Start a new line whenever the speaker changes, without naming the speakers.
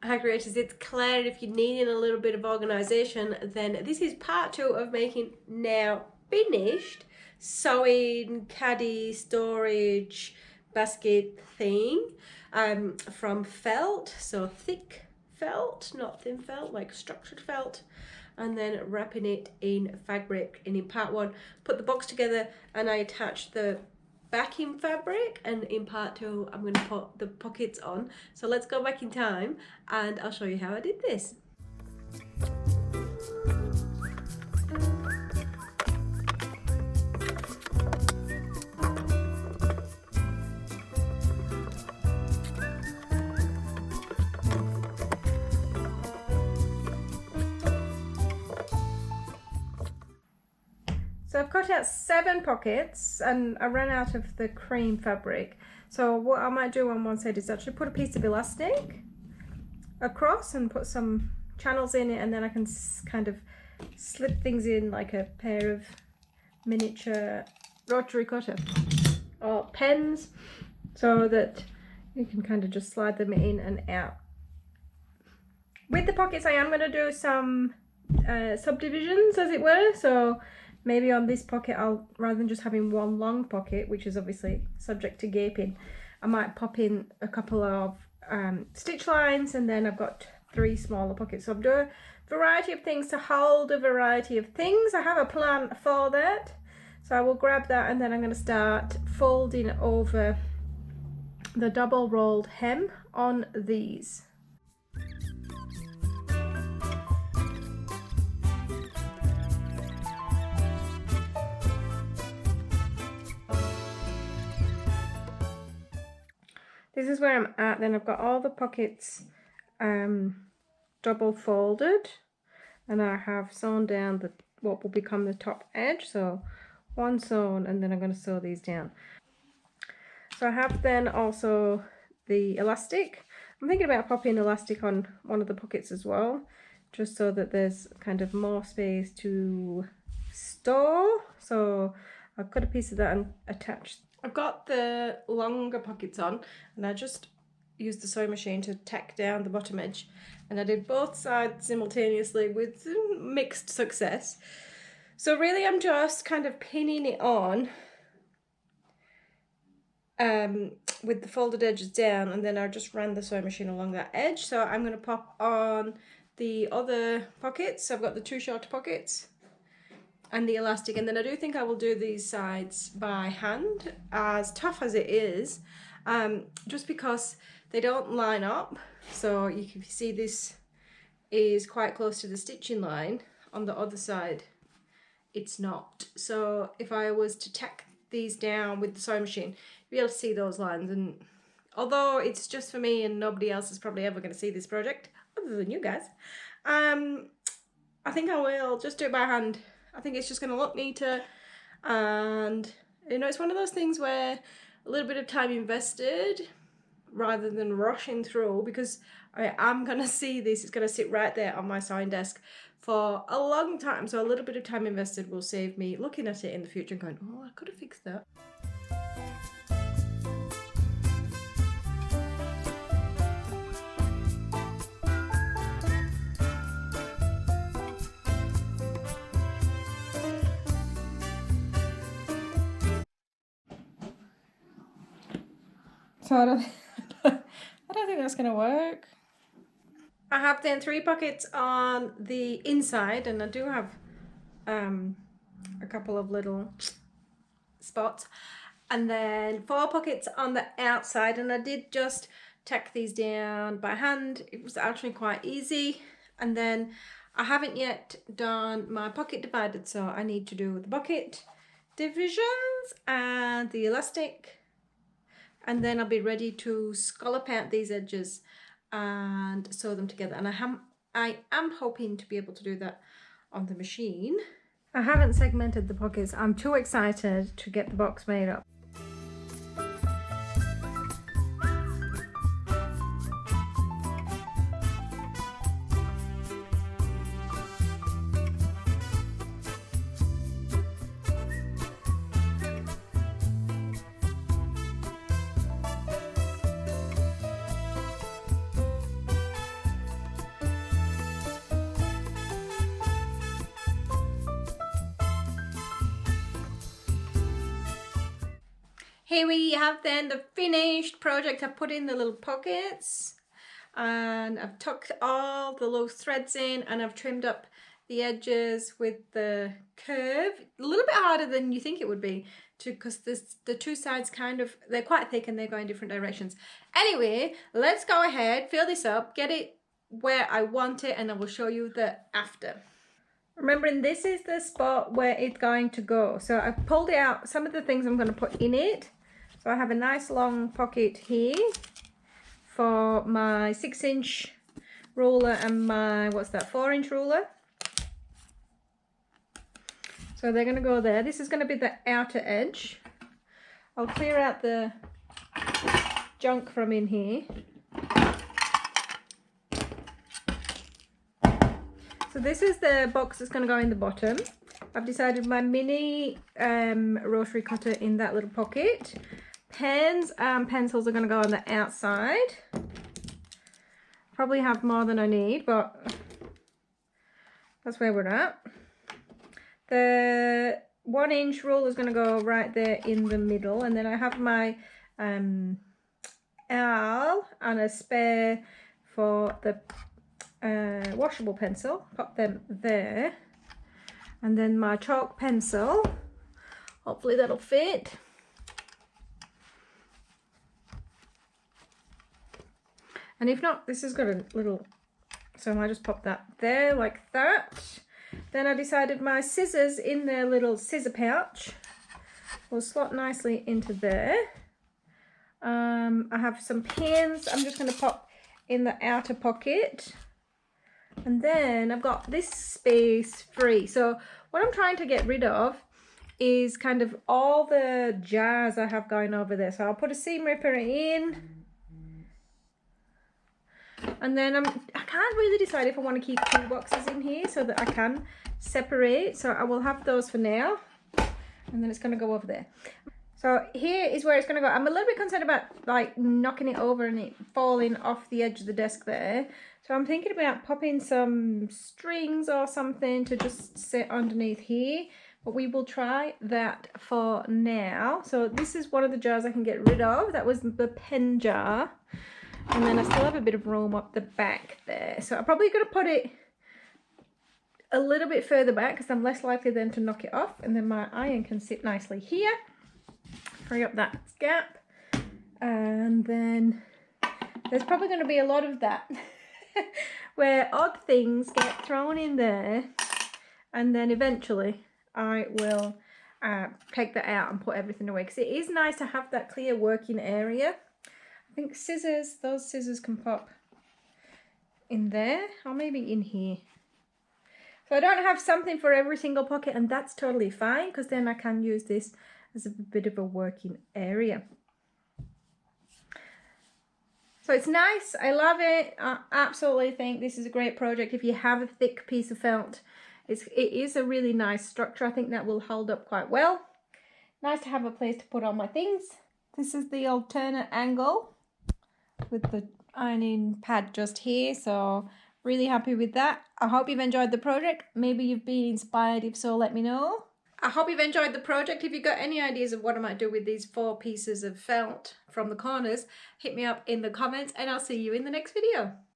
Hi creators, it's Claire. If you're needing a little bit of organisation, then this is part 2 of making now finished sewing caddy storage basket thing from felt, so thick felt, not thin felt, like structured felt, and then wrapping it in fabric. And in part 1, put the box together and I attached the backing fabric, and in part 2 I'm going to put the pockets on. So let's go back in time and I'll show you how I did this. So I've cut out 7 pockets and I ran out of the cream fabric. So what I might do on one side is actually put a piece of elastic across and put some channels in it, and then I can kind of slip things in like a pair of miniature rotary cutter or pens, so that you can kind of just slide them in and out. With the pockets I am going to do some subdivisions, as it were. So maybe on this pocket, I'll, rather than just having one long pocket, which is obviously subject to gaping, I might pop in a couple of stitch lines, and then I've got 3 smaller pockets. So I'm doing a variety of things to hold a variety of things. I have a plan for that. So I will grab that, and then I'm going to start folding over the double rolled hem on these. This is where I'm at. Then I've got all the pockets double folded, and I have sewn down the what will become the top edge. So 1 sewn, and then I'm going to sew these down. So I have then also the elastic. I'm thinking about popping elastic on one of the pockets as well, just so that there's kind of more space to store. So I've cut a piece of that and attached. I've got the longer pockets on, and I just used the sewing machine to tack down the bottom edge, and I did both sides simultaneously with mixed success. So really I'm just kind of pinning it on with the folded edges down, and then I just ran the sewing machine along that edge. So I'm going to pop on the other pockets. So I've got the 2 shorter pockets and the elastic, and then I do think I will do these sides by hand, as tough as it is, just because they don't line up. So you can see this is quite close to the stitching line. On the other side it's not. So if I was to tack these down with the sewing machine, you'll be able to see those lines. And although it's just for me and nobody else is probably ever going to see this project other than you guys, I think I will just do it by hand. I think it's just going to look neater, and you know, it's one of those things where a little bit of time invested rather than rushing through, because I am going to see this, it's going to sit right there on my sewing desk for a long time. So a little bit of time invested will save me looking at it in the future and going, oh, I could have fixed that. So I don't think that's going to work. I have then 3 pockets on the inside, and I do have a couple of little spots, and then 4 pockets on the outside, and I did just tack these down by hand. It was actually quite easy. And then I haven't yet done my pocket divided, so I need to do the pocket divisions and the elastic, and then I'll be ready to scallop out these edges and sew them together. And I am hoping to be able to do that on the machine. I haven't segmented the pockets. I'm too excited to get the box made up. Here we have then the finished project. I've put in the little pockets and I've tucked all the loose threads in and I've trimmed up the edges with the curve. A little bit harder than you think it would be because the two sides kind of, they're quite thick and they're going different directions. Anyway, let's go ahead, fill this up, get it where I want it, and I will show you the after. Remembering this is the spot where it's going to go. So I've pulled it out, some of the things I'm going to put in it. So I have a nice long pocket here for my 6-inch ruler and my, what's that, 4-inch ruler. So they're going to go there. This is going to be the outer edge. I'll clear out the junk from in here. So this is the box that's going to go in the bottom. I've decided my mini rotary cutter in that little pocket. Pens and pencils are going to go on the outside. Probably have more than I need, but that's where we're at. The 1-inch ruler is going to go right there in the middle, and then I have my owl and a spare for the washable pencil. Pop them there, and then my chalk pencil. Hopefully that'll fit. And if not, this has got a little, so I just pop that there like that. Then I decided my scissors in their little scissor pouch will slot nicely into there. I have some pins I'm just going to pop in the outer pocket. And then I've got this space free. So what I'm trying to get rid of is kind of all the jars I have going over there. So I'll put a seam ripper in. And then I can't really decide if I want to keep 2 boxes in here so that I can separate. So I will have those for now. And then it's going to go over there. So here is where it's going to go. I'm a little bit concerned about like knocking it over and it falling off the edge of the desk there. So I'm thinking about popping some strings or something to just sit underneath here. But we will try that for now. So this is one of the jars I can get rid of. That was the pen jar. And then I still have a bit of room up the back there. So I'm probably going to put it a little bit further back because I'm less likely then to knock it off. And then my iron can sit nicely here. Free up that gap. And then there's probably going to be a lot of that where odd things get thrown in there. And then eventually I will take that out and put everything away. Because it is nice to have that clear working area. I think scissors, those scissors can pop in there or maybe in here. So I don't have something for every single pocket, and that's totally fine because then I can use this as a bit of a working area. So it's nice. I love it. I absolutely think this is a great project. If you have a thick piece of felt, it is a really nice structure. I think that will hold up quite well. Nice to have a place to put all my things. This is the alternate angle with the ironing pad just here, so really happy with that. I hope you've enjoyed the project. Maybe you've been inspired. If so, let me know. I hope you've enjoyed the project. If you've got any ideas of what I might do with these 4 pieces of felt from the corners, hit me up in the comments and I'll see you in the next video.